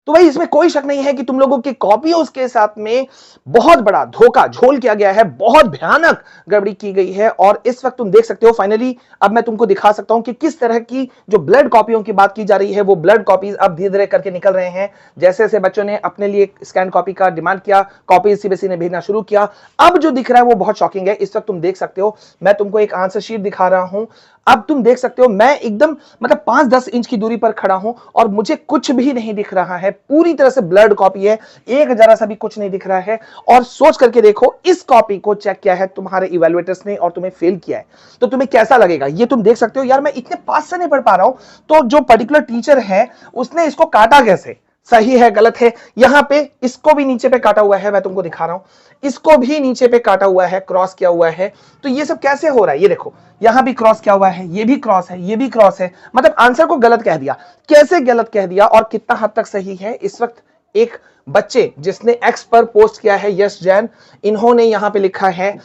तो भाई इसमें कोई शक नहीं है कि तुम लोगों की कॉपियों के साथ में बहुत बड़ा धोखा झोल किया गया है, बहुत भयानक गड़बड़ी की गई है। और इस वक्त तुम देख सकते हो फाइनली अब मैं तुमको दिखा सकता हूं कि किस तरह की जो ब्लड कॉपियों की बात की जा रही है वो ब्लड कॉपीज अब धीरे धीरे करके निकल रहे हैं। जैसे जैसे बच्चों ने अपने लिए स्कैन कॉपी का डिमांड किया, कॉपी सीबीएसई ने भेजना शुरू किया, अब जो दिख रहा है वो बहुत शॉकिंग है। इस वक्त तुम देख सकते हो, मैं तुमको एक आंसर शीट दिखा रहा हूं। अब तुम देख सकते हो मैं एकदम मतलब 5-10 इंच की दूरी पर खड़ा हूं और मुझे कुछ भी नहीं दिख रहा है, पूरी तरह से ब्लर्ड कॉपी है, एक जरा सा भी कुछ नहीं दिख रहा है। और सोच करके देखो, इस कॉपी को चेक किया है तुम्हारे इवैल्यूएटर्स ने और तुम्हें फेल किया है, तो तुम्हें कैसा लगेगा ये तुम देख सकते हो। यार मैं इतने पास से नहीं पढ़ पा रहा हूं, तो जो पर्टिकुलर टीचर है उसने इसको काटा कैसे, सही है गलत है, यहां पे इसको भी नीचे पे काटा हुआ है, मैं तुमको दिखा रहा हूं, इसको भी नीचे पे काटा हुआ है, क्रॉस किया हुआ है। तो ये सब कैसे हो रहा है, ये देखो यहां भी क्रॉस किया हुआ है, ये भी क्रॉस है, ये भी क्रॉस है, मतलब आंसर को गलत कह दिया। कैसे गलत कह दिया और कितना हद तक सही है। इस वक्त एक बच्चे जिसने एक्स पर पोस्ट किया है, यश जैन, इन्होंने यहां पे लिखा है,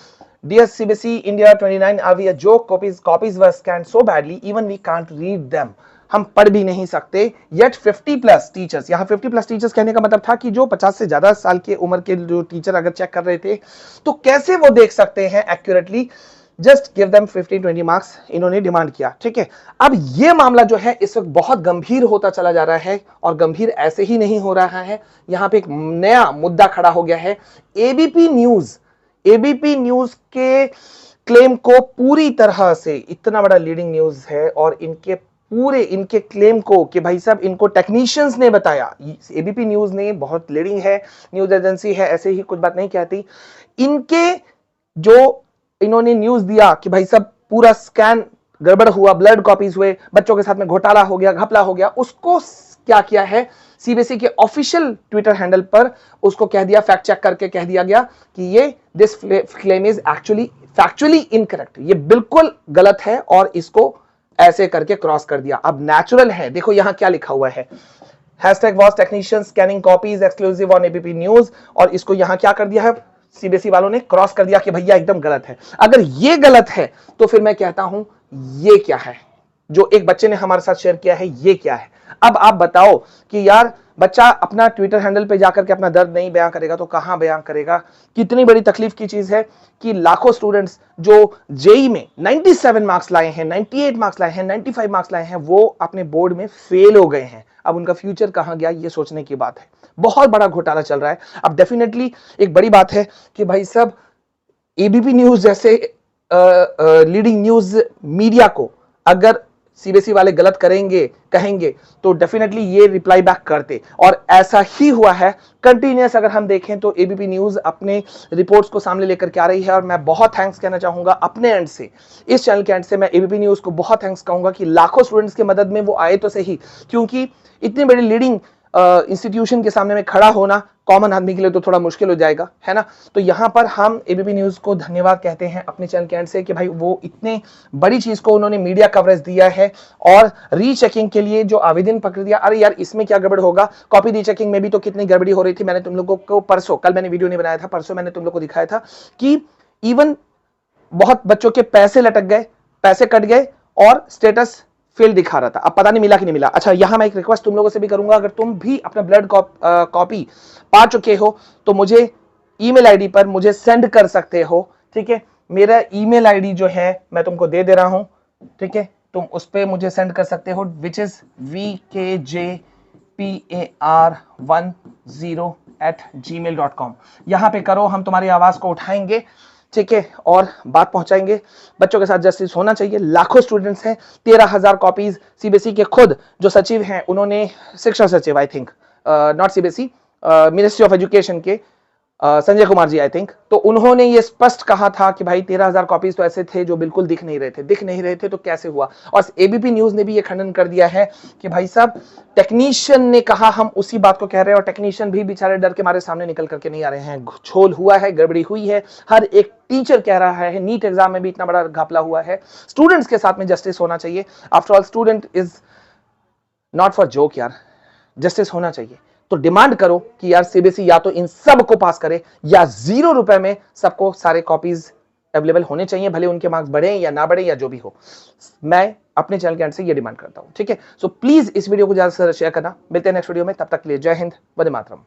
dear CBSE India 29 are we a joke, copies were scanned so badly even we can't read them, हम पढ़ भी नहीं सकते। येट 50+ टीचर्स, यहां 50+ टीचर्स कहने का मतलब था कि जो 50 से ज्यादा साल के उम्र के जो टीचर अगर चेक कर रहे थे तो कैसे वो देख सकते हैं accurately, just give them 15-20 marks, इन्होंने डिमांड किया। ठीक है, अब ये मामला जो है इस वक्त बहुत गंभीर होता चला जा रहा है, और गंभीर ऐसे ही नहीं हो रहा है, यहां पे एक नया मुद्दा खड़ा हो गया है। एबीपी न्यूज के क्लेम को पूरी तरह से, इतना बड़ा लीडिंग न्यूज है और इनके क्लेम को कि भाई साहब इनको टेक्नीशियंस ने बताया, एबीपी न्यूज ने बहुत लीडिंग है, न्यूज एजेंसी है, ऐसे ही कुछ बात नहीं कहती, इनके जो इन्होंने न्यूज दिया कि भाई साहब पूरा स्कैन गड़बड़ हुआ, ब्लड कॉपीज हुए, बच्चों के साथ में घोटाला हो गया, घपला हो गया, उसको क्या किया है सीबीएसई के ऑफिशियल ट्विटर हैंडल पर उसको कह दिया, फैक्ट चेक करके कह दिया गया कि ये this claim is actually factually incorrect, ये बिल्कुल गलत है, और इसको ऐसे करके क्रॉस कर दिया। अब नेचुरल है, देखो यहां क्या लिखा हुआ है, hashtag was technician scanning copies exclusive on ABP news, और इसको यहां क्या कर दिया है, सीबीएसई वालों ने क्रॉस कर दिया कि भैया एकदम गलत है। अगर ये गलत है तो फिर मैं कहता हूं ये क्या है जो एक बच्चे ने हमारे साथ शेयर किया है, ये क्या है। अब आप बताओ कि यार बच्चा अपना ट्विटर हैंडल पे जाकर के अपना दर्द नहीं बयां करेगा तो कहां बयां करेगा। कितनी बड़ी तकलीफ की चीज है कि लाखों स्टूडेंट्स जो जेई में 97 मार्क्स लाए हैं, 98 मार्क्स लाए हैं, 95 मार्क्स लाए हैं, वो अपने बोर्ड में फेल हो गए हैं। अब उनका फ्यूचर कहां गया, ये सोचने की बात है। बहुत बड़ा घोटाला चल रहा है। अब डेफिनेटली एक बड़ी बात है कि भाई साहब एबीपी न्यूज जैसे लीडिंग न्यूज मीडिया को अगर सीबीएसई वाले गलत कहेंगे तो डेफिनेटली ये रिप्लाई बैक करते, और ऐसा ही हुआ है कंटिन्यूअस। अगर हम देखें तो एबीपी न्यूज अपने रिपोर्ट्स को सामने लेकर के आ रही है, और मैं बहुत थैंक्स कहना चाहूंगा अपने एंड से, इस चैनल के एंड से मैं एबीपी न्यूज को बहुत थैंक्स कहूंगा कि लाखों स्टूडेंट्स की मदद में वो आए तो सही, क्योंकि इतनी बड़ी लीडिंग इंस्टीट्यूशन के सामने में खड़ा होना कॉमन आदमी के लिए तो थोड़ा मुश्किल हो जाएगा, है ना। तो यहां पर हम एबीपी न्यूज को धन्यवाद कहते हैं अपने चैनल के एंड से कि भाई वो इतने बड़ी चीज को उन्होंने मीडिया कवरेज दिया है, और रीचेकिंग के लिए जो आवेदन पकड़ दिया, अरे यार इसमें क्या गड़बड़ होगा, कॉपी रीचेकिंग में भी तो कितनी गड़बड़ी हो रही थी। मैंने तुम लोगों को परसों, कल मैंने वीडियो नहीं बनाया था, परसों मैंने तुम लोग को दिखाया था कि इवन बहुत बच्चों के पैसे लटक गए, पैसे कट गए, और स्टेटस फेल दिखा रहा था, अब पता नहीं मिला कि नहीं मिला। अच्छा, यहां मैं एक रिक्वेस्ट तुम लोगों से भी करूंगा, अगर तुम भी अपना ब्लड कॉपी पा चुके हो तो मुझे ईमेल आईडी पर मुझे सेंड कर सकते हो। ठीक है, मेरा ईमेल आईडी जो है मैं तुमको दे रहा हूं, ठीक है, तुम उस पर मुझे सेंड कर सकते हो, विच इज vkjpar10@gmail.com। यहां पे करो, हम तुम्हारी आवाज को उठाएंगे, ठीक है, और बात पहुंचाएंगे। बच्चों के साथ जस्टिस होना चाहिए। लाखों स्टूडेंट्स हैं, 13,000 कॉपीज सीबीएसई के खुद जो सचिव हैं, उन्होंने, शिक्षा सचिव I think, not CBSE, ministry of education के संजय कुमार जी आई थिंक, तो उन्होंने ये स्पष्ट कहा था कि भाई 13,000 कॉपीज तो ऐसे थे जो बिल्कुल दिख नहीं रहे थे, तो कैसे हुआ। और एबीपी न्यूज ने भी ये खंडन कर दिया है कि भाई साहब टेक्नीशियन ने कहा, हम उसी बात को कह रहे हैं, और टेक्नीशियन भी बेचारे डर के मारे सामने निकल करके नहीं आ रहे हैं। झोल हुआ है, गड़बड़ी हुई है, हर एक टीचर कह रहा है, नीट एग्जाम में भी इतना बड़ा घपला हुआ है। स्टूडेंट्स के साथ में जस्टिस होना चाहिए, after all student is not for joke यार, जस्टिस होना चाहिए। तो डिमांड करो कि यार सीबीएसई या तो इन सब को पास करे, या ₹0 में सबको सारे कॉपीज अवेलेबल होने चाहिए, भले उनके मार्क्स बढ़े या ना बढ़े या जो भी हो। मैं अपने चैनल के एंड से ये डिमांड करता हूं, ठीक है। सो प्लीज इस वीडियो को ज्यादा से ज्यादा शेयर करना। मिलते हैं नेक्स्ट वीडियो में, तब तक के लिए जय हिंद, वंदे मातरम।